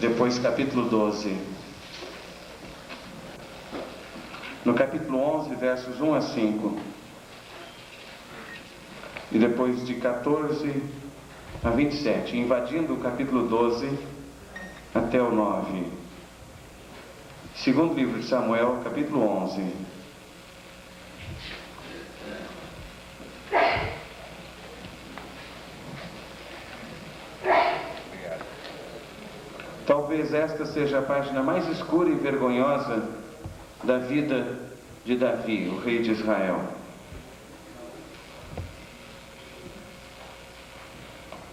depois capítulo 12. No capítulo 11, versos 1 a 5. E depois de 14 a 27, invadindo o capítulo 12 até o 9. Segundo livro de Samuel, capítulo 11. Talvez esta seja a página mais escura e vergonhosa da vida de Davi, o rei de Israel.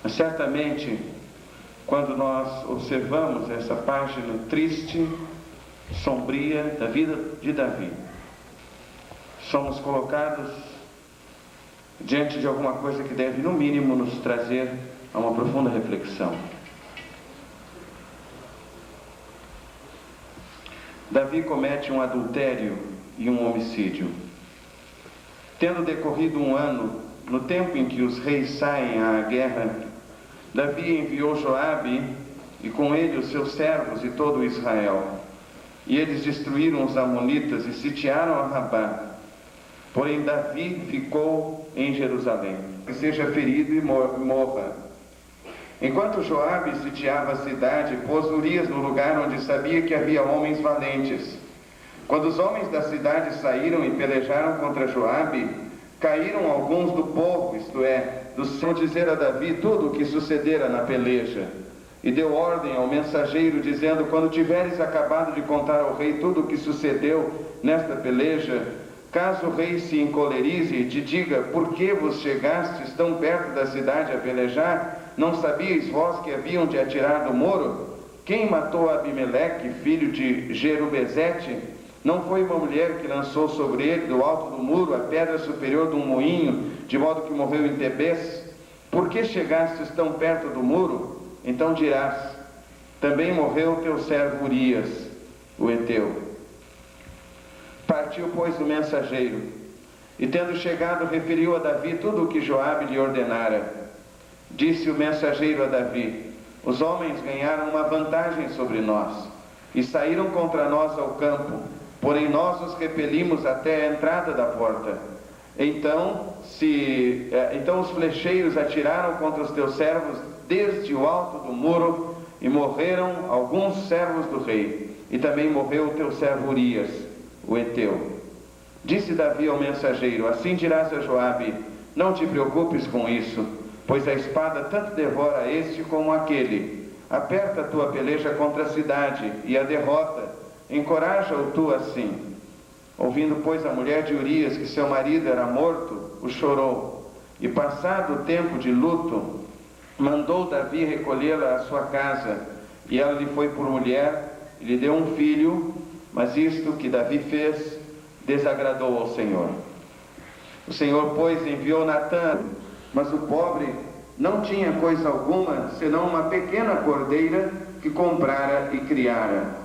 Mas certamente, quando nós observamos essa página triste, sombria da vida de Davi, somos colocados diante de alguma coisa que deve, no mínimo, nos trazer a uma profunda reflexão. Davi comete um adultério e um homicídio. Tendo decorrido um ano, no tempo em que os reis saem à guerra, Davi enviou Joabe e com ele os seus servos e todo Israel. E eles destruíram os amonitas e sitiaram a Rabá. Porém Davi ficou em Jerusalém, que seja ferido e morra. Enquanto Joabe sitiava a cidade, pôs Urias no lugar onde sabia que havia homens valentes. Quando os homens da cidade saíram e pelejaram contra Joabe, caíram alguns do povo, isto é, do dizer a Davi tudo o que sucedera na peleja. E deu ordem ao mensageiro, dizendo: quando tiveres acabado de contar ao rei tudo o que sucedeu nesta peleja, caso o rei se encolerize e te diga: por que vos chegastes tão perto da cidade a pelejar? Não sabíeis vós que haviam de atirar do muro? Quem matou Abimeleque, filho de Jerubezete? Não foi uma mulher que lançou sobre ele, do alto do muro, a pedra superior de um moinho, de modo que morreu em Tebes? Por que chegastes tão perto do muro? Então dirás: também morreu teu servo Urias, o heteu. Partiu, pois, o mensageiro, e tendo chegado, referiu a Davi tudo o que Joabe lhe ordenara. Disse o mensageiro a Davi: os homens ganharam uma vantagem sobre nós, e saíram contra nós ao campo, porém nós os repelimos até a entrada da porta. Então os flecheiros atiraram contra os teus servos desde o alto do muro, e morreram alguns servos do rei, e também morreu o teu servo Urias, o heteu. Disse Davi ao mensageiro: assim dirás a Joabe: não te preocupes com isso, pois a espada tanto devora este como aquele. Aperta a tua peleja contra a cidade e a derrota, encoraja-o tu assim. Ouvindo, pois, a mulher de Urias que seu marido era morto, o chorou, e passado o tempo de luto, mandou Davi recolhê-la à sua casa, e ela lhe foi por mulher, e lhe deu um filho, mas isto que Davi fez desagradou ao Senhor. O Senhor, pois, enviou Natã, mas o pobre não tinha coisa alguma, senão uma pequena cordeira que comprara e criara.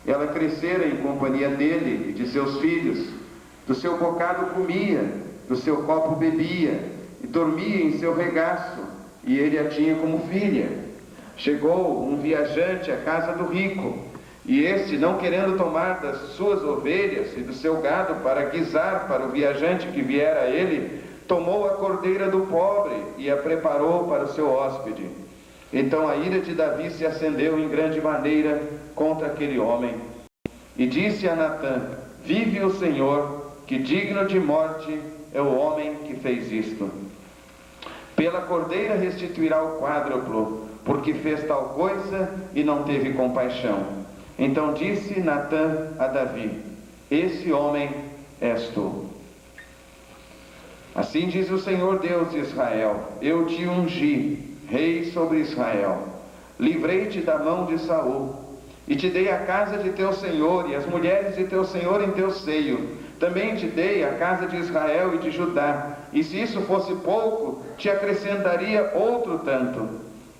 Ela crescera em companhia dele e de seus filhos. Do seu bocado comia, do seu copo bebia, e dormia em seu regaço, e ele a tinha como filha. Chegou um viajante à casa do rico, e este, não querendo tomar das suas ovelhas e do seu gado para guisar para o viajante que viera a ele, tomou a cordeira do pobre e a preparou para o seu hóspede. Então a ira de Davi se acendeu em grande maneira contra aquele homem. E disse a Natã: vive o Senhor, que digno de morte é o homem que fez isto. Pela cordeira restituirá o quádruplo, porque fez tal coisa e não teve compaixão. Então disse Natã a Davi: esse homem és tu. Assim diz o Senhor Deus de Israel: eu te ungi rei sobre Israel, livrei-te da mão de Saul, e te dei a casa de teu senhor e as mulheres de teu senhor em teu seio. Também te dei a casa de Israel e de Judá, e se isso fosse pouco, te acrescentaria outro tanto.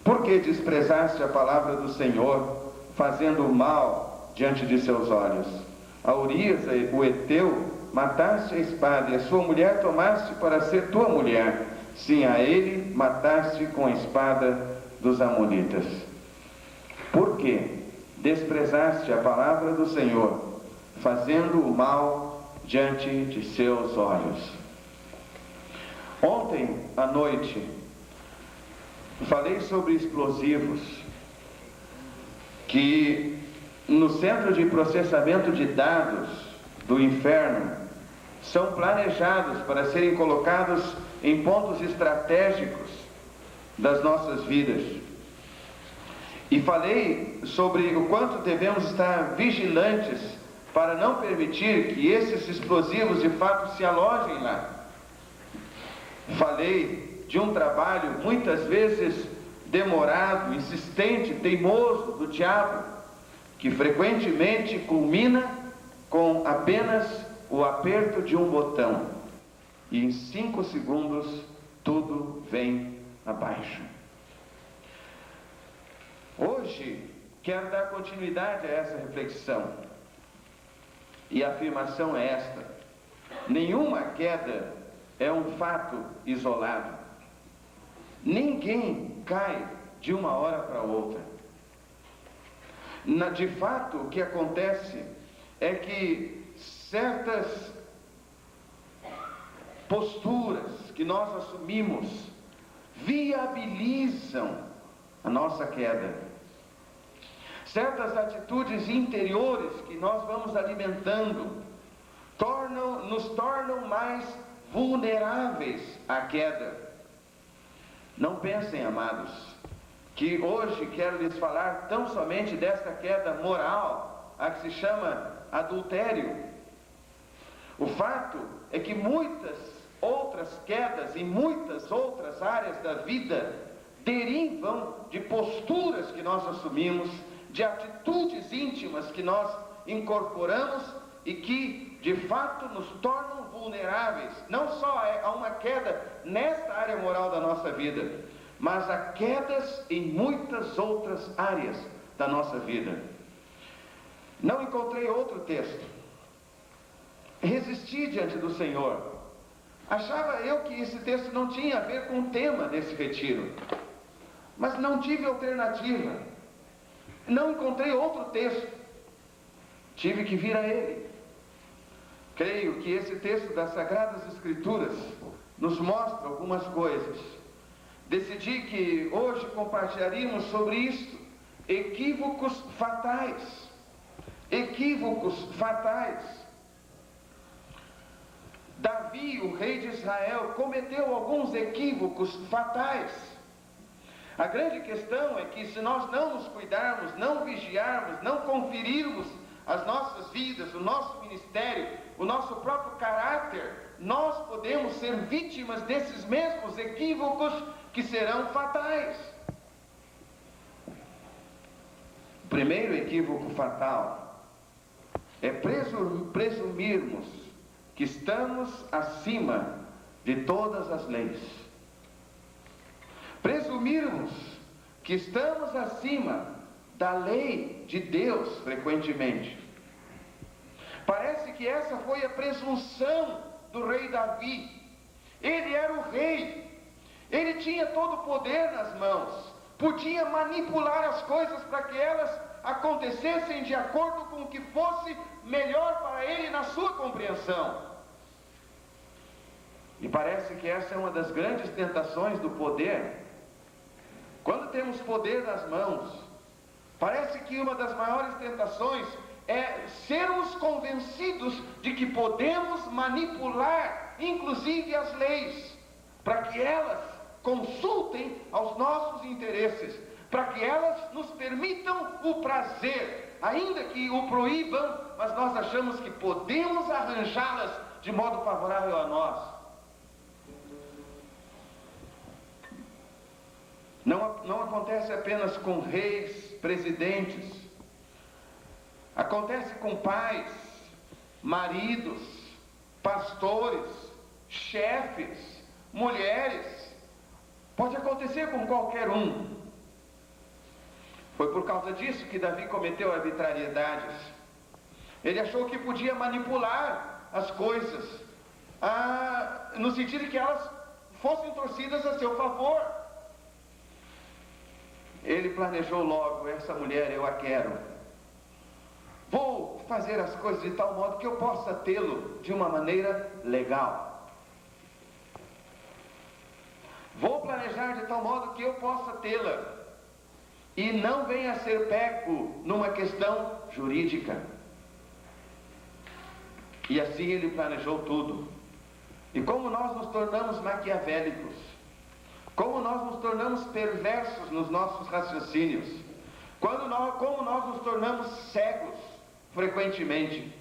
Por que desprezaste a palavra do Senhor, fazendo o mal diante de seus olhos? A Urias, o heteu, mataste a espada, e a sua mulher tomaste para ser tua mulher. Sim, a ele mataste com a espada dos amonitas. Por quê? desprezaste a palavra do Senhor, fazendo o mal diante de seus olhos. Ontem à noite, falei sobre explosivos, que no centro de processamento de dados do inferno, são planejados para serem colocados em pontos estratégicos das nossas vidas. E falei sobre o quanto devemos estar vigilantes para não permitir que esses explosivos de fato se alojem lá. Falei de um trabalho muitas vezes demorado, insistente, teimoso do diabo, que frequentemente culmina com apenas o aperto de um botão, e em 5 segundos tudo vem abaixo. Hoje quero dar continuidade a essa reflexão, e a afirmação é esta: nenhuma queda é um fato isolado. Ninguém cai de uma hora para outra. De fato, o que acontece é que certas posturas que nós assumimos viabilizam a nossa queda. Certas atitudes interiores que nós vamos alimentando nos tornam mais vulneráveis à queda. Não pensem, amados, que hoje quero lhes falar tão somente desta queda moral, a que se chama adultério. O fato é que muitas outras quedas em muitas outras áreas da vida derivam de posturas que nós assumimos, de atitudes íntimas que nós incorporamos e que de fato nos tornam vulneráveis, não só a uma queda nesta área moral da nossa vida, mas a quedas em muitas outras áreas da nossa vida. Não encontrei outro texto. Resisti diante do Senhor. Achava eu que esse texto não tinha a ver com o tema desse retiro, mas não tive alternativa. Não encontrei outro texto. Tive que vir a ele. Creio que esse texto das Sagradas Escrituras nos mostra algumas coisas. Decidi que hoje compartilharíamos sobre isto: equívocos fatais. Equívocos fatais. Davi, o rei de Israel, cometeu alguns equívocos fatais. A grande questão é que se nós não nos cuidarmos, não vigiarmos, não conferirmos as nossas vidas, o nosso ministério, o nosso próprio caráter, nós podemos ser vítimas desses mesmos equívocos que serão fatais. O primeiro equívoco fatal é presumirmos que estamos acima de todas as leis. Presumirmos que estamos acima da lei de Deus, frequentemente. Parece que essa foi a presunção do rei Davi. Ele era o rei, ele tinha todo o poder nas mãos, podia manipular as coisas para que elas acontecessem de acordo com o que fosse melhor para ele na sua compreensão. E parece que essa é uma das grandes tentações do poder. Quando temos poder nas mãos, parece que uma das maiores tentações é sermos convencidos de que podemos manipular, inclusive as leis, para que elas consultem aos nossos interesses, para que elas nos permitam o prazer, ainda que o proíbam, mas nós achamos que podemos arranjá-las de modo favorável a nós. Não acontece apenas com reis, presidentes. Acontece com pais, maridos, pastores, chefes, mulheres. Pode acontecer com qualquer um. Foi por causa disso que Davi cometeu arbitrariedades. Ele achou que podia manipular as coisas, no sentido de que elas fossem torcidas a seu favor. Ele planejou logo: essa mulher eu a quero. fazer as coisas de tal modo que eu possa tê-lo de uma maneira legal. Vou planejar de tal modo que eu possa tê-la e não venha a ser pego numa questão jurídica. E assim ele planejou tudo. E como nós nos tornamos maquiavélicos, como nós nos tornamos perversos nos nossos raciocínios, como nós nos tornamos cegos frequentemente,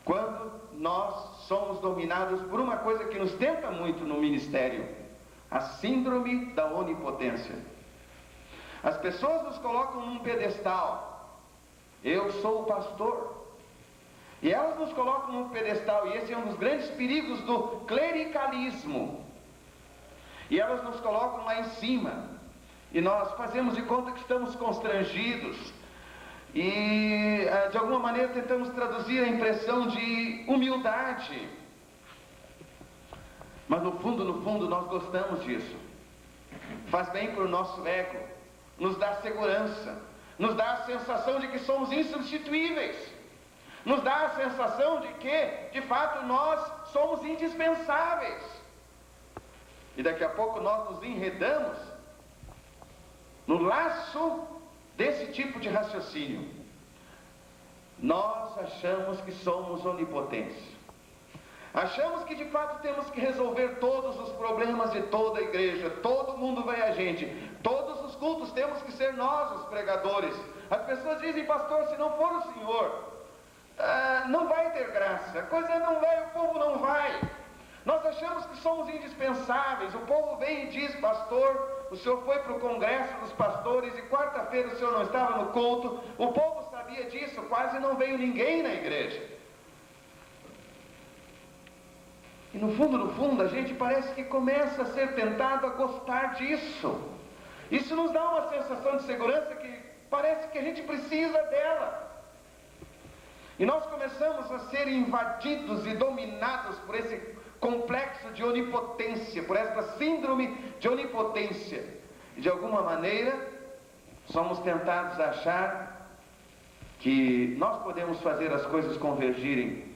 quando nós somos dominados por uma coisa que nos tenta muito no ministério, a síndrome da onipotência. As pessoas nos colocam num pedestal. Eu sou o pastor. E elas nos colocam num pedestal, e esse é um dos grandes perigos do clericalismo. E elas nos colocam lá em cima, e nós fazemos de conta que estamos constrangidos, e de alguma maneira tentamos traduzir a impressão de humildade. Mas no fundo nós gostamos disso. Faz bem para o nosso ego, nos dá segurança, nos dá a sensação de que somos insubstituíveis. Nos dá a sensação de que, de fato, nós somos indispensáveis. E daqui a pouco nós nos enredamos no laço desse tipo de raciocínio. Nós achamos que somos onipotentes. Achamos que de fato temos que resolver todos os problemas de toda a igreja. Todo mundo vai a gente. Todos os cultos temos que ser nós os pregadores. As pessoas dizem, pastor, se não for o senhor, não vai ter graça, a coisa não vai, o povo não vai. Nós achamos que somos indispensáveis. O povo vem e diz, pastor, o senhor foi para o congresso dos pastores e quarta-feira o senhor não estava no culto. O povo sabia disso, quase não veio ninguém na igreja. E no fundo, a gente parece que começa a ser tentado a gostar disso. Isso nos dá uma sensação de segurança que parece que a gente precisa dela. E nós começamos a ser invadidos e dominados por esse complexo de onipotência, por esta síndrome de onipotência. E de alguma maneira, somos tentados a achar que nós podemos fazer as coisas convergirem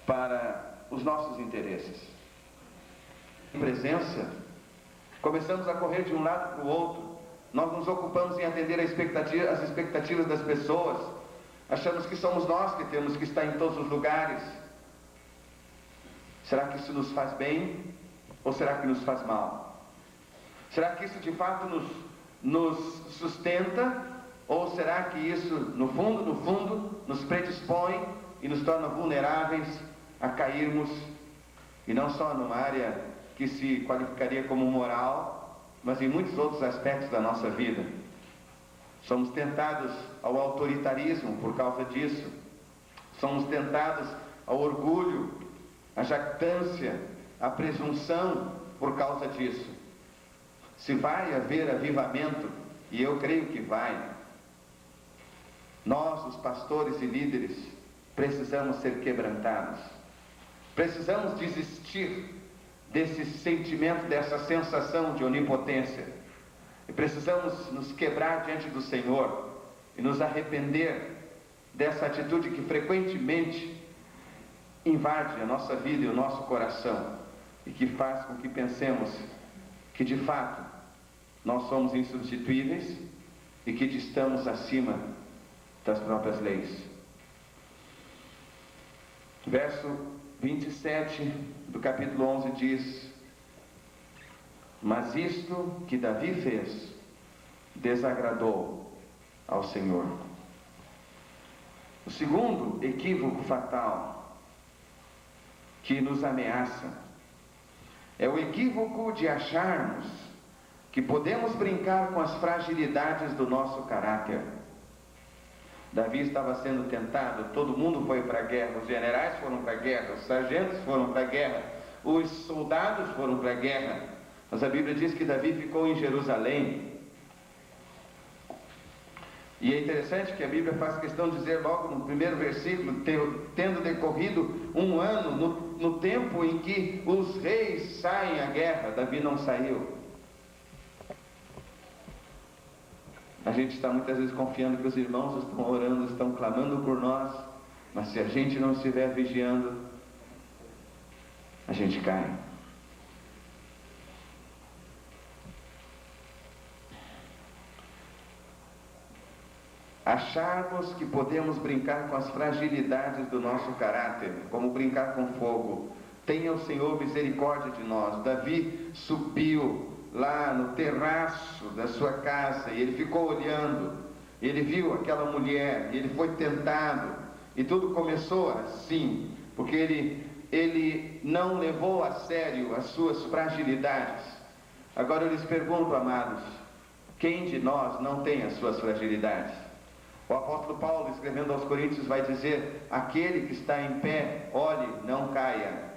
para os nossos interesses. Em presença, começamos a correr de um lado para o outro. Nós nos ocupamos em atender as expectativas das pessoas. Achamos que somos nós que temos que estar em todos os lugares. Será que isso nos faz bem? Ou será que nos faz mal? Será que isso de fato nos sustenta? Ou será que isso, no fundo, nos predispõe e nos torna vulneráveis a cairmos, e não só numa área que se qualificaria como moral, mas em muitos outros aspectos da nossa vida? Somos tentados ao autoritarismo por causa disso. Somos tentados ao orgulho, à jactância, à presunção por causa disso. Se vai haver avivamento, e eu creio que vai, nós, os pastores e líderes, precisamos ser quebrantados. Precisamos desistir desse sentimento, dessa sensação de onipotência. E precisamos nos quebrar diante do Senhor e nos arrepender dessa atitude que frequentemente invade a nossa vida e o nosso coração e que faz com que pensemos que de fato nós somos insubstituíveis e que estamos acima das próprias leis. Verso 27 do capítulo 11 diz: mas isto que Davi fez desagradou ao Senhor. O segundo equívoco fatal que nos ameaça é o equívoco de acharmos que podemos brincar com as fragilidades do nosso caráter. Davi estava sendo tentado, todo mundo foi para a guerra, os generais foram para a guerra, os sargentos foram para a guerra, os soldados foram para a guerra. Mas a Bíblia diz que Davi ficou em Jerusalém. E é interessante que a Bíblia faz questão de dizer logo no primeiro versículo, tendo decorrido um ano, no tempo em que os reis saem à guerra, Davi não saiu. A gente está muitas vezes confiando que os irmãos estão orando, estão clamando por nós, Mas se a gente não estiver vigiando, a gente cai. Acharmos que podemos brincar com as fragilidades do nosso caráter, como brincar com fogo. Tenha o Senhor misericórdia de nós. Davi subiu lá no terraço da sua casa e ele ficou olhando. Ele viu aquela mulher e ele foi tentado. E tudo começou assim, porque ele não levou a sério as suas fragilidades. Agora eu lhes pergunto, amados, quem de nós não tem as suas fragilidades? O apóstolo Paulo, escrevendo aos Coríntios, vai dizer: aquele que está em pé, olhe, não caia.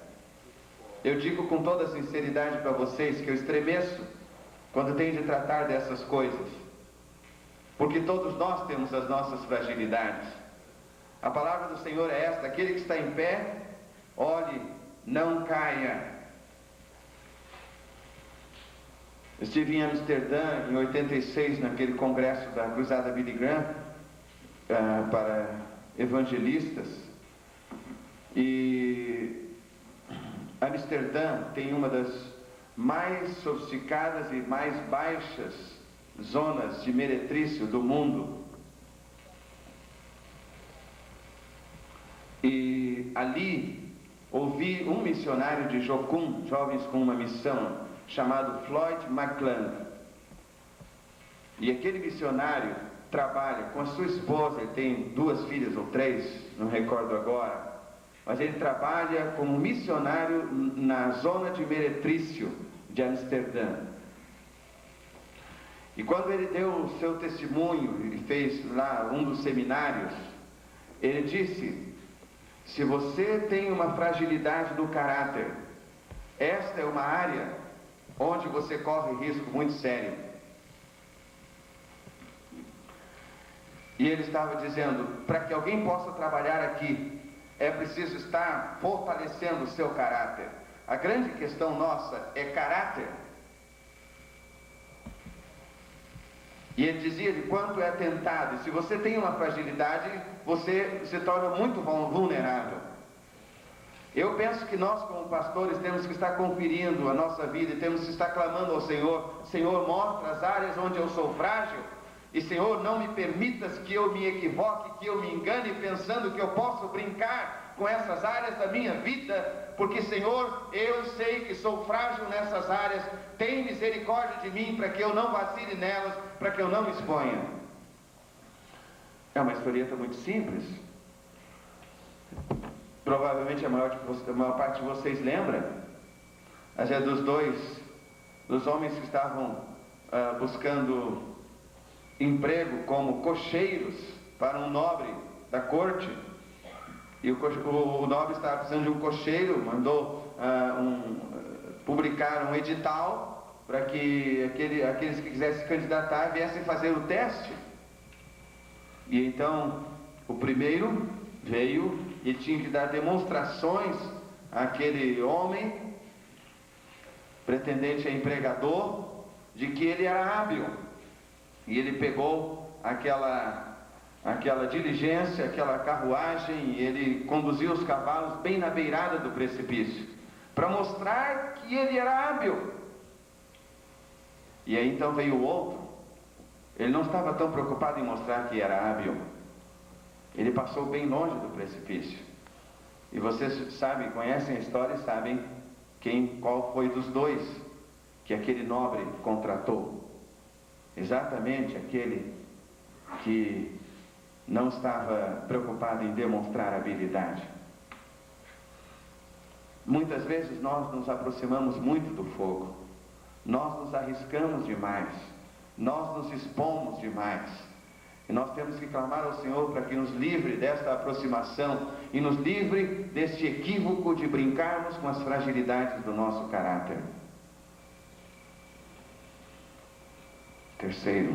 Eu digo com toda sinceridade para vocês que eu estremeço quando tenho de tratar dessas coisas, porque todos nós temos as nossas fragilidades. A palavra do Senhor é esta: aquele que está em pé, olhe, não caia. Estive em Amsterdã em 86, naquele congresso da Cruzada Billy Graham, para evangelistas, e Amsterdã tem uma das mais sofisticadas e mais baixas zonas de meretrício do mundo. E ali ouvi um missionário de Jocum, Jovens com uma Missão, chamado Floyd McClelland. E aquele missionário trabalha com a sua esposa, ele tem 2 filhas ou 3, não recordo agora, mas ele trabalha como missionário na zona de meretrício de Amsterdã. E quando ele deu o seu testemunho, ele fez lá um dos seminários, ele disse: se você tem uma fragilidade do caráter, esta é uma área onde você corre risco muito sério. E ele estava dizendo: para que alguém possa trabalhar aqui, é preciso estar fortalecendo o seu caráter. A grande questão nossa é caráter. E ele dizia de quanto é tentado. E se você tem uma fragilidade, você se torna muito vulnerável. Eu penso que nós, como pastores, temos que estar conferindo a nossa vida e temos que estar clamando ao Senhor: Senhor, mostra as áreas onde eu sou frágil. E Senhor, não me permitas que eu me equivoque, que eu me engane pensando que eu posso brincar com essas áreas da minha vida, porque Senhor, eu sei que sou frágil nessas áreas. Tem misericórdia de mim para que eu não vacile nelas, para que eu não me exponha. É uma historieta muito simples. Provavelmente a maior parte de vocês lembra, mas é dos homens que estavam buscando emprego como cocheiros para um nobre da corte. E o nobre estava precisando de um cocheiro, mandou publicar um edital para que aqueles que quisessem se candidatar viessem fazer o teste. E então o primeiro veio e tinha que dar demonstrações àquele homem, pretendente a empregador, de que ele era hábil. E ele pegou aquela diligência, aquela carruagem, e ele conduziu os cavalos bem na beirada do precipício, para mostrar que ele era hábil. E aí então veio o outro. Ele não estava tão preocupado em mostrar que era hábil. Ele passou bem longe do precipício. E vocês sabem, conhecem a história e sabem qual foi dos 2 que aquele nobre contratou. Exatamente aquele que não estava preocupado em demonstrar habilidade. Muitas vezes nós nos aproximamos muito do fogo, nós nos arriscamos demais, nós nos expomos demais, e nós temos que clamar ao Senhor para que nos livre desta aproximação e nos livre deste equívoco de brincarmos com as fragilidades do nosso caráter. Terceiro,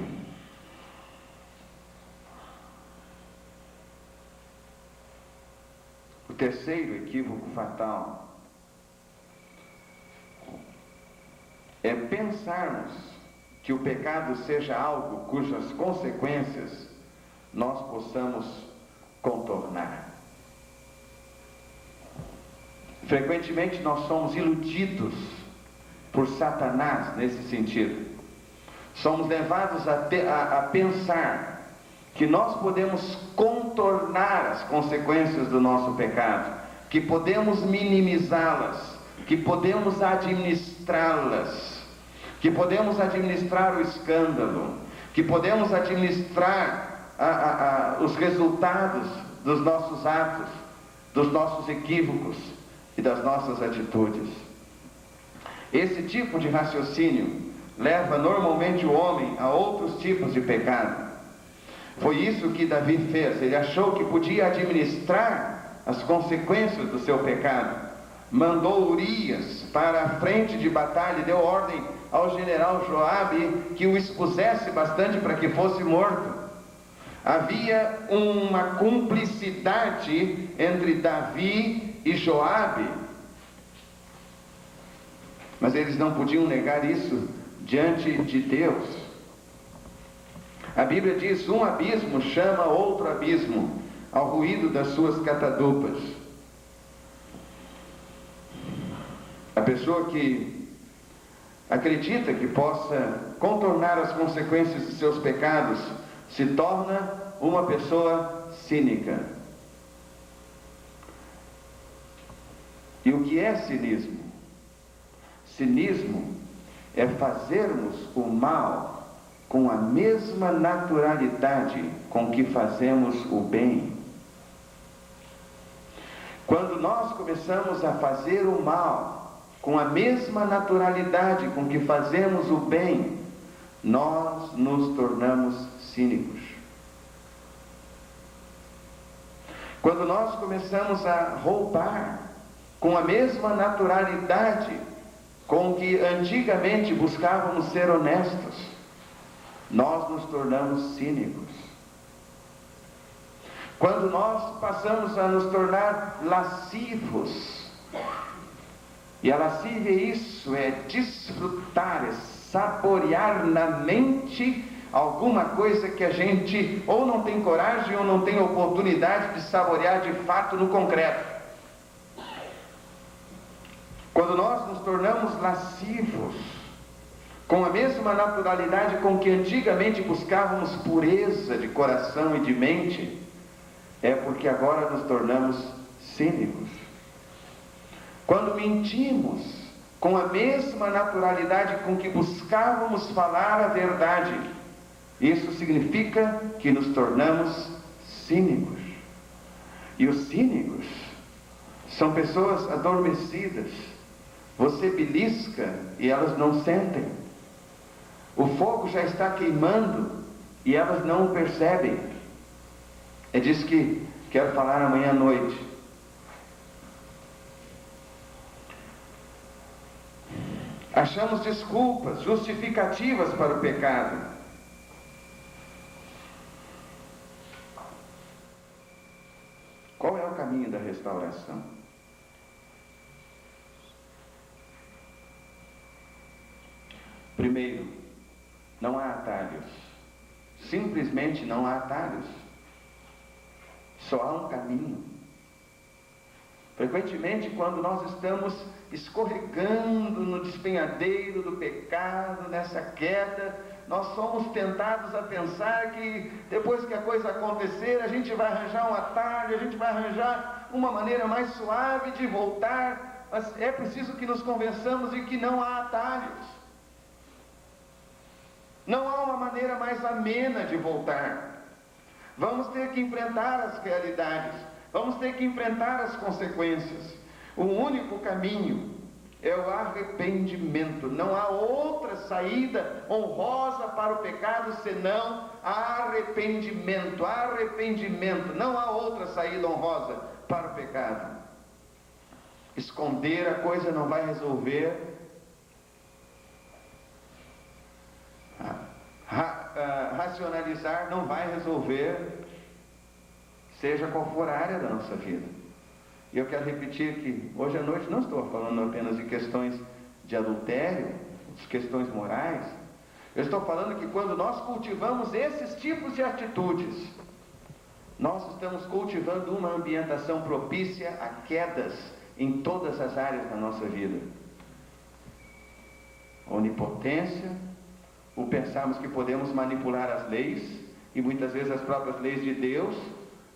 o terceiro equívoco fatal é pensarmos que o pecado seja algo cujas consequências nós possamos contornar. Frequentemente nós somos iludidos por Satanás nesse sentido. Somos levados a pensar que nós podemos contornar as consequências do nosso pecado, que podemos minimizá-las, que podemos administrá-las, que podemos administrar o escândalo, que podemos administrar os resultados dos nossos atos, dos nossos equívocos e das nossas atitudes. Esse tipo de raciocínio leva normalmente o homem a outros tipos de pecado. Foi isso que Davi fez. Ele achou que podia administrar as consequências do seu pecado. Mandou Urias para a frente de batalha e deu ordem ao general Joabe que o expusesse bastante para que fosse morto. Havia uma cumplicidade entre Davi e Joabe, mas eles não podiam negar isso diante de Deus. A Bíblia diz: um abismo chama outro abismo ao ruído das suas catadupas. A pessoa que acredita que possa contornar as consequências de seus pecados se torna uma pessoa cínica. E o que é cinismo? Cinismo é fazermos o mal com a mesma naturalidade com que fazemos o bem. Quando nós começamos a fazer o mal com a mesma naturalidade com que fazemos o bem, nós nos tornamos cínicos. Quando nós começamos a roubar com a mesma naturalidade com que antigamente buscávamos ser honestos, nós nos tornamos cínicos. Quando nós passamos a nos tornar lascivos, e a lascívia é isso, é desfrutar, é saborear na mente alguma coisa que a gente ou não tem coragem ou não tem oportunidade de saborear de fato no concreto. Quando nós nos tornamos lascivos, com a mesma naturalidade com que antigamente buscávamos pureza de coração e de mente, é porque agora nos tornamos cínicos. Quando mentimos com a mesma naturalidade com que buscávamos falar a verdade, isso significa que nos tornamos cínicos. E os cínicos são pessoas adormecidas. Você belisca e elas não sentem. O fogo já está queimando e elas não o percebem. É disso que quero falar amanhã à noite. Achamos desculpas, justificativas para o pecado. Qual é o caminho da restauração? Primeiro, não há atalhos. Simplesmente não há atalhos. Só há um caminho. Frequentemente, quando nós estamos escorregando no despenhadeiro do pecado, nessa queda, nós somos tentados a pensar que depois que a coisa acontecer, a gente vai arranjar um atalho, a gente vai arranjar uma maneira mais suave de voltar, mas é preciso que nos convençamos de que não há atalhos. Não há uma maneira mais amena de voltar. Vamos ter que enfrentar as realidades, vamos ter que enfrentar as consequências. O único caminho é o arrependimento. Não há outra saída honrosa para o pecado senão arrependimento. Arrependimento. Não há outra saída honrosa para o pecado. Esconder a coisa não vai resolver. Racionalizar não vai resolver, seja qual for a área da nossa vida. E eu quero repetir que hoje à noite não estou falando apenas de questões de adultério, de questões morais. Eu estou falando que quando nós cultivamos esses tipos de atitudes, nós estamos cultivando uma ambientação propícia a quedas em todas as áreas da nossa vida. Onipotência, o pensarmos que podemos manipular as leis, e muitas vezes as próprias leis de Deus,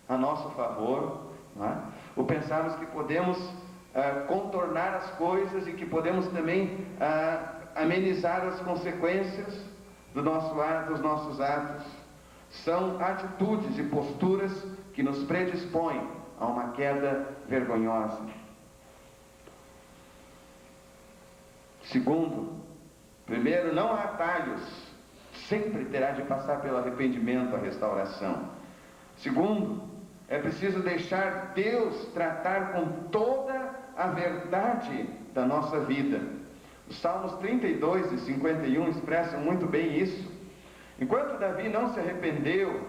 a nosso favor, não é? O pensarmos que podemos contornar as coisas e que podemos também amenizar as consequências dos nossos atos, são atitudes e posturas que nos predispõem a uma queda vergonhosa. Segundo, primeiro, não há atalhos, sempre terá de passar pelo arrependimento a restauração. Segundo, é preciso deixar Deus tratar com toda a verdade da nossa vida. Os Salmos 32 e 51 expressam muito bem isso. Enquanto Davi não se arrependeu,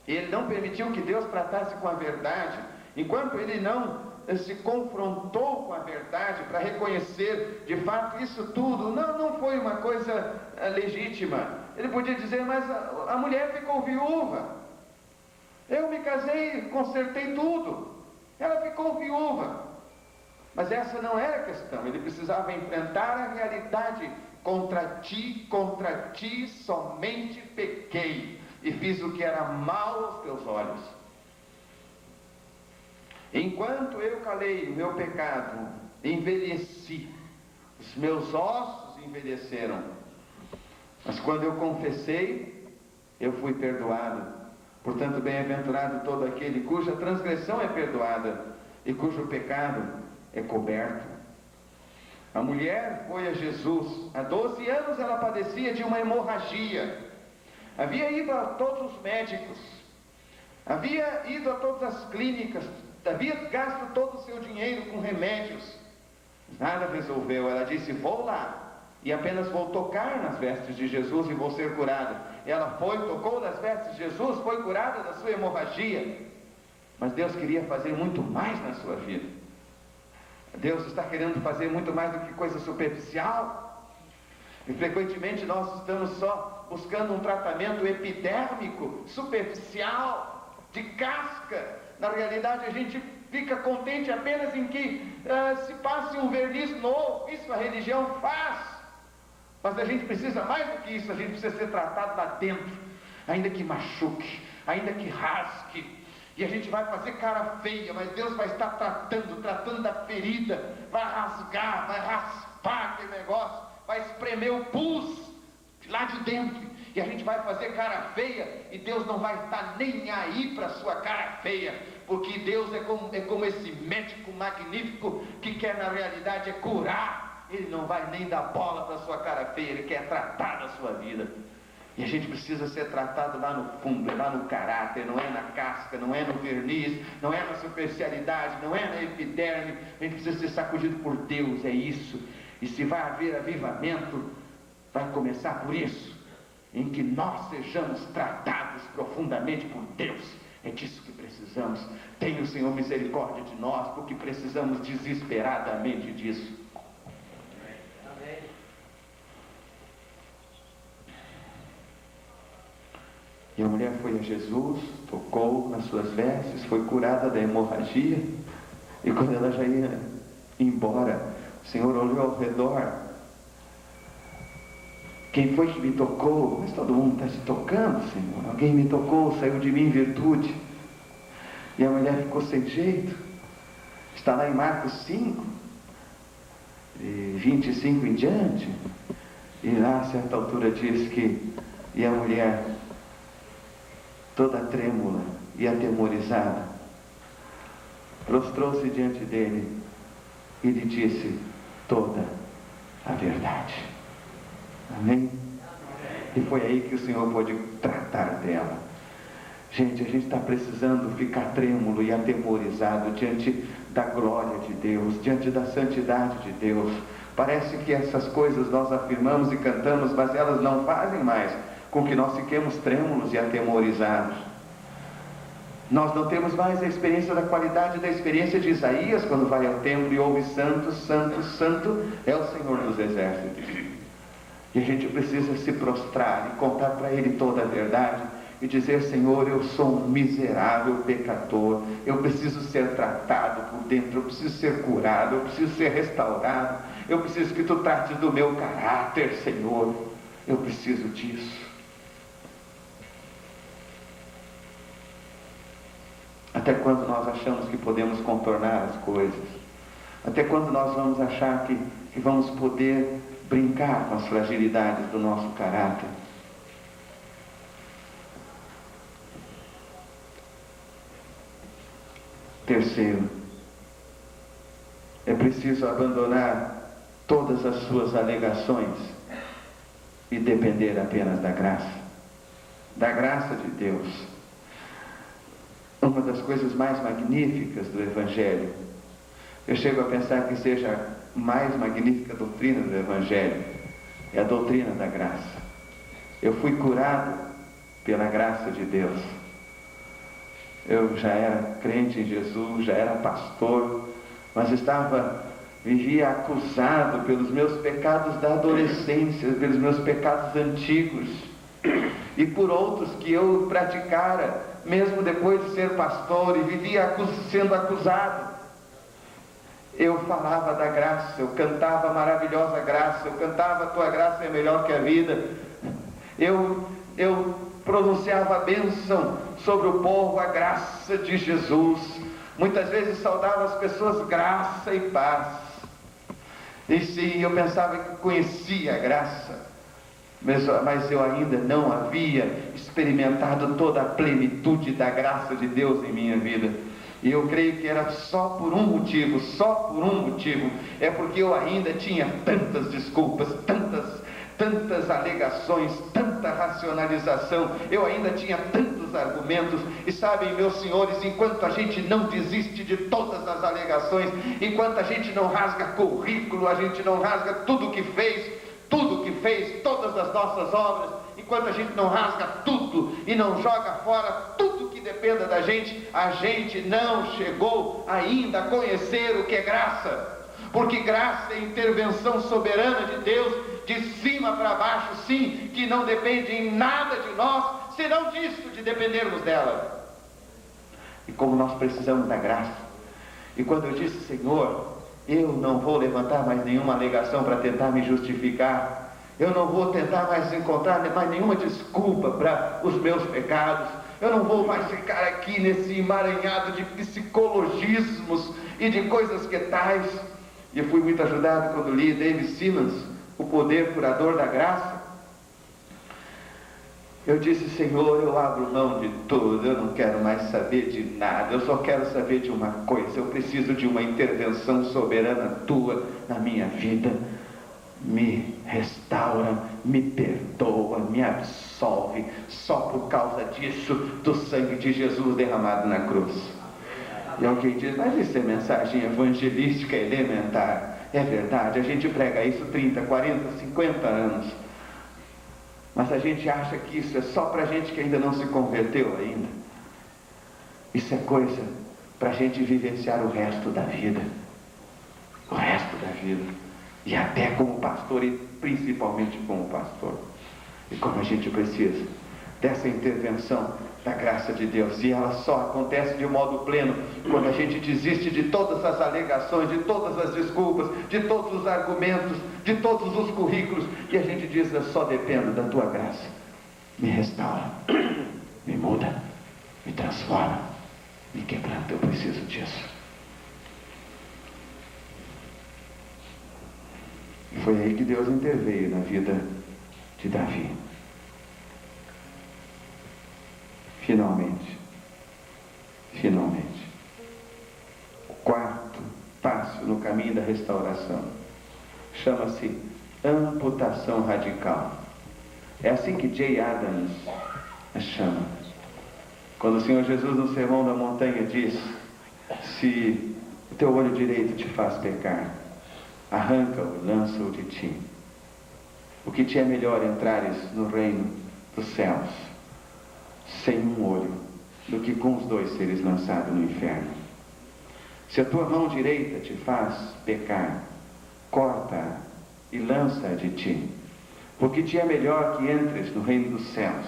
ele não permitiu que Deus tratasse com a verdade, enquanto ele não se confrontou com a verdade para reconhecer de fato isso tudo, não foi uma coisa legítima. Ele podia dizer, mas a mulher ficou viúva, eu me casei e consertei tudo, ela ficou viúva. Mas essa não era a questão. Ele precisava enfrentar a realidade. Contra ti somente pequei e fiz o que era mal aos teus olhos. Enquanto eu calei o meu pecado, envelheci, os meus ossos envelheceram. Mas quando eu confessei, eu fui perdoado. Portanto, bem-aventurado todo aquele cuja transgressão é perdoada e cujo pecado é coberto. A mulher foi a Jesus. Há 12 anos ela padecia de uma hemorragia. Havia ido a todos os médicos, havia ido a todas as clínicas, havia gasto todo o seu dinheiro com remédios. Nada resolveu. Ela disse, vou lá e apenas vou tocar nas vestes de Jesus e vou ser curada. Ela foi, tocou nas vestes de Jesus, foi curada da sua hemorragia. Mas Deus queria fazer muito mais na sua vida. Deus está querendo fazer muito mais do que coisa superficial. E frequentemente nós estamos só buscando um tratamento epidérmico, superficial, de casca. Na realidade a gente fica contente apenas em que se passe um verniz novo. Isso a religião faz. Mas a gente precisa mais do que isso. A gente precisa ser tratado lá dentro, ainda que machuque, ainda que rasgue. E a gente vai fazer cara feia, mas Deus vai estar tratando da ferida, vai rasgar, vai raspar aquele negócio, vai espremer o pus lá de dentro. E a gente vai fazer cara feia, e Deus não vai estar nem aí para a sua cara feia, porque Deus é como esse médico magnífico que quer na realidade curar. Ele não vai nem dar bola para a sua cara feia, ele quer tratar da sua vida. E a gente precisa ser tratado lá no fundo, lá no caráter, não é na casca, não é no verniz, não é na superficialidade, não é na epiderme. A gente precisa ser sacudido por Deus, é isso. E se vai haver avivamento, vai começar por isso, em que nós sejamos tratados profundamente por Deus. É disso que precisamos. Tenha o Senhor misericórdia de nós, porque precisamos desesperadamente disso. E a mulher foi a Jesus, tocou nas suas vestes, foi curada da hemorragia. E quando ela já ia embora, o Senhor olhou ao redor. Quem foi que me tocou? Mas todo mundo está se tocando, Senhor. Alguém me tocou, saiu de mim virtude. E a mulher ficou sem jeito. Está lá em Marcos 5, 25 em diante. E lá a certa altura diz que, e a mulher, toda trêmula e atemorizada, prostrou-se diante dele e lhe disse toda a verdade. Amém? E foi aí que o Senhor pôde tratar dela. Gente, a gente está precisando ficar trêmulo e atemorizado diante da glória de Deus, diante da santidade de Deus. Parece que essas coisas nós afirmamos e cantamos, mas elas não fazem mais com que nós fiquemos trêmulos e atemorizados. Nós não temos mais a experiência da qualidade da experiência de Isaías, quando vai ao templo e ouve santo, santo, santo é o Senhor dos exércitos. E a gente precisa se prostrar e contar para Ele toda a verdade, e dizer: Senhor, eu sou um miserável pecador, eu preciso ser tratado por dentro, eu preciso ser curado, eu preciso ser restaurado, eu preciso que Tu trates do meu caráter, Senhor, eu preciso disso. Até quando nós achamos que podemos contornar as coisas? Até quando nós vamos achar que vamos poder brincar com as fragilidades do nosso caráter? Terceiro, é preciso abandonar todas as suas alegações e depender apenas da graça de Deus. Uma das coisas mais magníficas do Evangelho, eu chego a pensar que seja a mais magnífica doutrina do Evangelho, é a doutrina da graça. Eu fui curado pela graça de Deus. Eu já era crente em Jesus, já era pastor, mas vivia acusado pelos meus pecados da adolescência, pelos meus pecados antigos, e por outros que eu praticara, mesmo depois de ser pastor, e vivia sendo acusado. Eu falava da graça, eu cantava a maravilhosa graça, eu cantava: a Tua graça é melhor que a vida. Eu pronunciava a bênção sobre o povo, a graça de Jesus. Muitas vezes saudava as pessoas: graça e paz. E sim, eu pensava que conhecia a graça, mas eu ainda não havia experimentado toda a plenitude da graça de Deus em minha vida. E eu creio que era só por um motivo, é porque eu ainda tinha tantas desculpas, tantas alegações, tanta racionalização, eu ainda tinha tantos argumentos. E sabem, meus senhores, enquanto a gente não desiste de todas as alegações, enquanto a gente não rasga currículo, a gente não rasga tudo que fez, todas as nossas obras, enquanto a gente não rasga tudo e não joga fora tudo que dependa da gente, a gente não chegou ainda a conhecer o que é graça. Porque graça é intervenção soberana de Deus, de cima para baixo, sim, que não depende em nada de nós, senão disso, de dependermos dela. E como nós precisamos da graça. E quando eu disse: Senhor, eu não vou levantar mais nenhuma alegação para tentar me justificar, eu não vou tentar mais encontrar mais nenhuma desculpa para os meus pecados, eu não vou mais ficar aqui nesse emaranhado de psicologismos e de coisas que tais. E eu fui muito ajudado quando li David Simmons, O Poder Curador da Graça. Eu disse: Senhor, eu abro mão de tudo, eu não quero mais saber de nada, eu só quero saber de uma coisa: eu preciso de uma intervenção soberana Tua na minha vida. Me restaura, me perdoa, me absolve, só por causa disso, do sangue de Jesus derramado na cruz. E alguém diz: mas isso é mensagem evangelística elementar. É verdade, a gente prega isso 30, 40, 50 anos. Mas a gente acha que isso é só para gente que ainda não se converteu ainda. Isso é coisa para a gente vivenciar o resto da vida. O resto da vida. E até como pastor, e principalmente como pastor. E como a gente precisa dessa intervenção da graça de Deus. E ela só acontece de modo pleno quando a gente desiste de todas as alegações, de todas as desculpas, de todos os argumentos, de todos os currículos, e a gente diz: eu só dependo da Tua graça. Me restaura, me muda, me transforma, me quebranta. Eu preciso disso. E foi aí que Deus interveio na vida de Davi. Finalmente. O quarto passo no caminho da restauração chama-se amputação radical. É assim que Jay Adams a chama. Quando o Senhor Jesus, no Sermão da Montanha, diz: se o teu olho direito te faz pecar, arranca-o, lança-o de ti. O que te é melhor entrares no reino dos céus sem um olho, do que com os dois seres lançado no inferno. Se a tua mão direita te faz pecar, corta-a e lança-a de ti. Porque te é melhor que entres no reino dos céus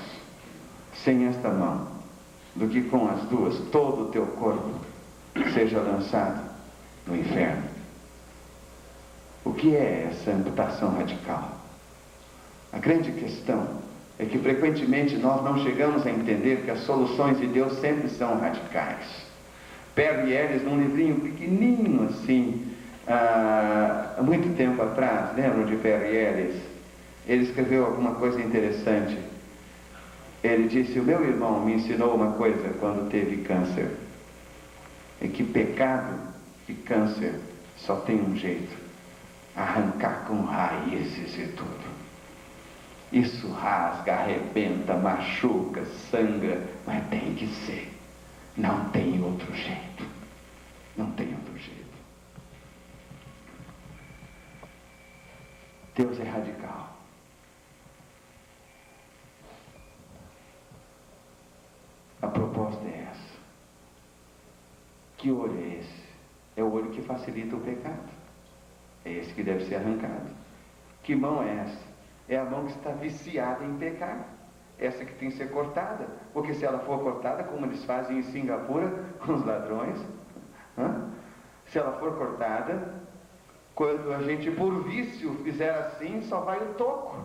sem esta mão, do que com as duas todo o teu corpo seja lançado no inferno. O que é essa amputação radical? A grande questão é que frequentemente nós não chegamos a entender que as soluções de Deus sempre são radicais. Perry Ellis, num livrinho pequenininho assim, há muito tempo atrás, lembram de Perry Ellis? Ele escreveu alguma coisa interessante. Ele disse: o meu irmão me ensinou uma coisa quando teve câncer, é que pecado e câncer só tem um jeito: arrancar com raízes e tudo. Isso rasga, arrebenta, machuca, sangra, mas tem que ser. Não tem outro jeito. Não tem outro jeito. Deus é radical. A proposta é essa. Que olho é esse? É o olho que facilita o pecado. É esse que deve ser arrancado. Que mão é essa? É a mão que está viciada em pecar. Essa que tem que ser cortada. Porque se ela for cortada, como eles fazem em Singapura com os ladrões, se ela for cortada, quando a gente por vício fizer assim, só vai o toco.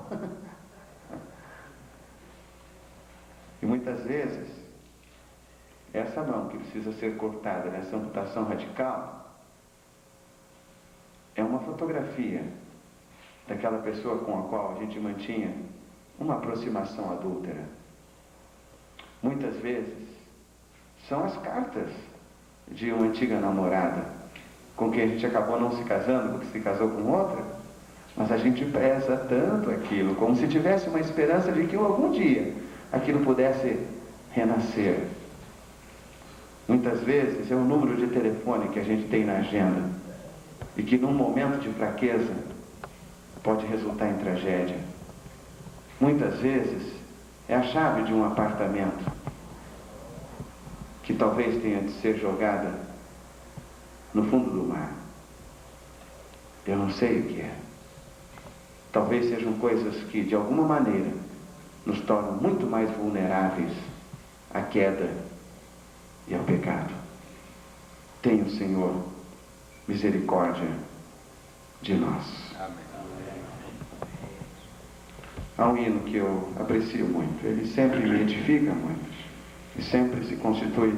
E muitas vezes, essa mão que precisa ser cortada nessa amputação radical é uma fotografia daquela pessoa com a qual a gente mantinha uma aproximação adúltera. Muitas vezes são as cartas de uma antiga namorada com quem a gente acabou não se casando porque se casou com outra, mas a gente preza tanto aquilo, como se tivesse uma esperança de que algum dia aquilo pudesse renascer. Muitas vezes é um número de telefone que a gente tem na agenda e que num momento de fraqueza pode resultar em tragédia. Muitas vezes é a chave de um apartamento que talvez tenha de ser jogada no fundo do mar. Eu não sei o que é. Talvez sejam coisas que de alguma maneira nos tornam muito mais vulneráveis à queda e ao pecado. Tenha o Senhor misericórdia de nós. Amém. Há um hino que eu aprecio muito. Ele sempre me edifica muito. E sempre se constitui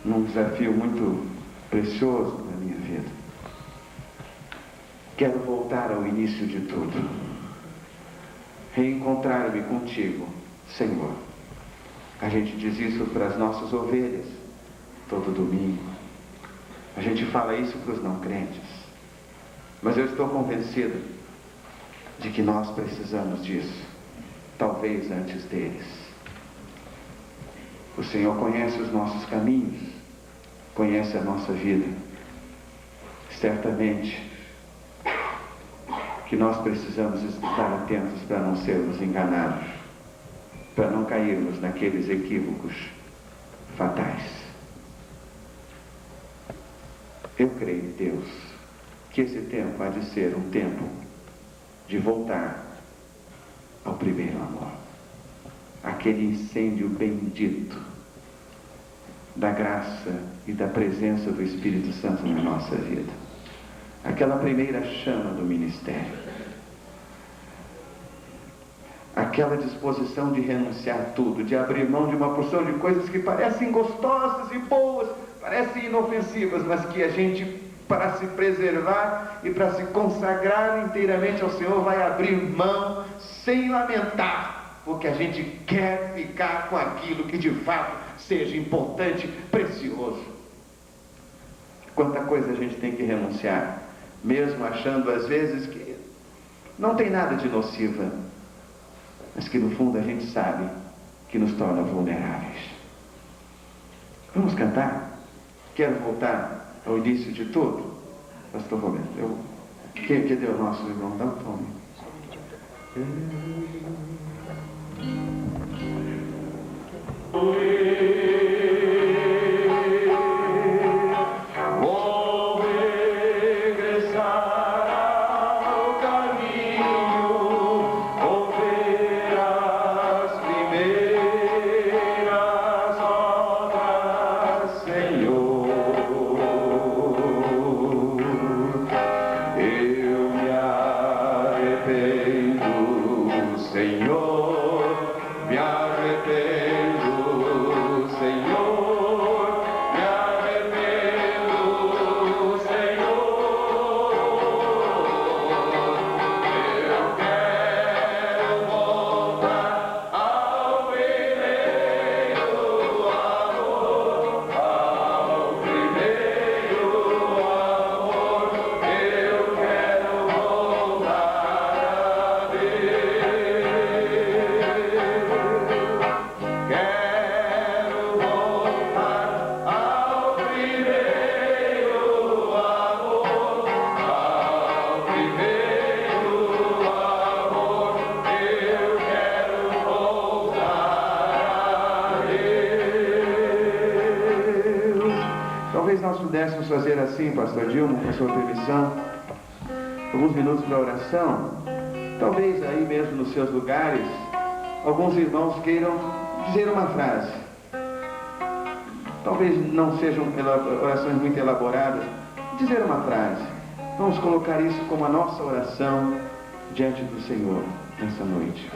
num desafio muito precioso na minha vida. Quero voltar ao início de tudo. Reencontrar-me contigo, Senhor. A gente diz isso para as nossas ovelhas todo domingo. A gente fala isso para os não crentes. Mas eu estou convencido de que nós precisamos disso, talvez antes deles. O Senhor conhece os nossos caminhos, conhece a nossa vida. Certamente que nós precisamos estar atentos para não sermos enganados, para não cairmos naqueles equívocos fatais. Eu creio em Deus que esse tempo há de ser um tempo de voltar ao primeiro amor, aquele incêndio bendito da graça e da presença do Espírito Santo na nossa vida, aquela primeira chama do ministério, aquela disposição de renunciar tudo, de abrir mão de uma porção de coisas que parecem gostosas e boas, parecem inofensivas, mas que a gente, para se preservar e para se consagrar inteiramente ao Senhor, vai abrir mão sem lamentar, porque a gente quer ficar com aquilo que de fato seja importante, precioso. Quanta coisa a gente tem que renunciar, mesmo achando às vezes que não tem nada de nociva, mas que no fundo a gente sabe que nos torna vulneráveis. Vamos cantar? Quero voltar ao início de tudo. Pastor Roberto, que deu o nosso irmão? Dá um tome. Talvez nós pudéssemos fazer assim, pastor Dilma, com a sua permissão, alguns minutos para oração. Talvez aí mesmo nos seus lugares, alguns irmãos queiram dizer uma frase. Talvez não sejam orações muito elaboradas. Dizer uma frase. Vamos colocar isso como a nossa oração diante do Senhor nessa noite.